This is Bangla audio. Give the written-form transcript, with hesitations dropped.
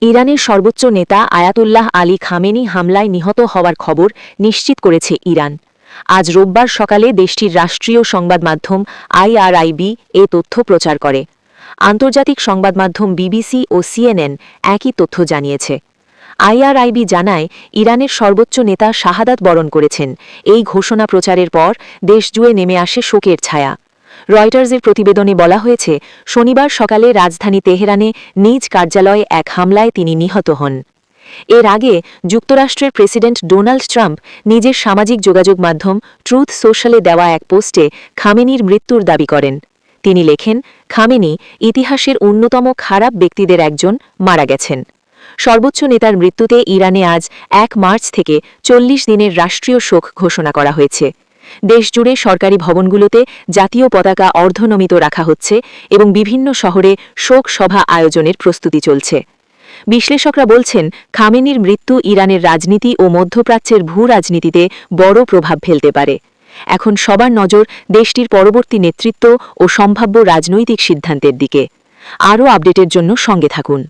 ইরানের সর্বোচ্চ নেতা আয়াতুল্লাহ আলী খামেনি হামলায় নিহত হওয়ার খবর নিশ্চিত করেছে ইরান। আজ রোববার সকালে দেশটির রাষ্ট্রীয় সংবাদ মাধ্যম IRIB এ তথ্য প্রচার করে। আন্তর্জাতিক সংবাদ মাধ্যম BBC ও CNN একই তথ্য জানিয়েছে। IRIB জানায়, ইরানের সর্বোচ্চ নেতা শাহাদাত বরণ করেছেন। এই ঘোষণা প্রচারের পর দেশজুড়ে নেমে আসে শোকের ছায়া। রয়টার্সের প্রতিবেদনে বলা হয়েছে, শনিবার সকালে রাজধানী তেহরানে নিজ কার্যালয়ে এক হামলায় তিনি নিহত হন। এর আগে যুক্তরাষ্ট্রের প্রেসিডেন্ট ডোনাল্ড ট্রাম্প নিজের সামাজিক যোগাযোগ মাধ্যম ট্রুথ সোশ্যালে দেওয়া এক পোস্টে খামেনির মৃত্যুর দাবি করেন। তিনি লেখেন, খামেনি ইতিহাসের অন্যতম খারাপ ব্যক্তিদের একজন, মারা গেছেন। সর্বোচ্চ নেতার মৃত্যুতে ইরানে আজ 1 মার্চ থেকে 40 দিনের রাষ্ট্রীয় শোক ঘোষণা করা হয়েছে। দেশজুড়ে সরকারি ভবনগুলোতে জাতীয় পতাকা অর্ধনমিত রাখা হচ্ছে এবং বিভিন্ন শহরে শোক সভা আয়োজনের প্রস্তুতি চলছে। বিশ্লেষকরা বলছেন, খামেনির মৃত্যু ইরানের রাজনীতি ও মধ্যপ্রাচ্যের ভূ-রাজনীতিতে বড় প্রভাব ফেলতে পারে। এখন সবার নজর দেশটির পরবর্তী নেতৃত্ব ও সম্ভাব্য রাজনৈতিক সিদ্ধান্তের দিকে। আরও আপডেটের জন্য সঙ্গে থাকুন।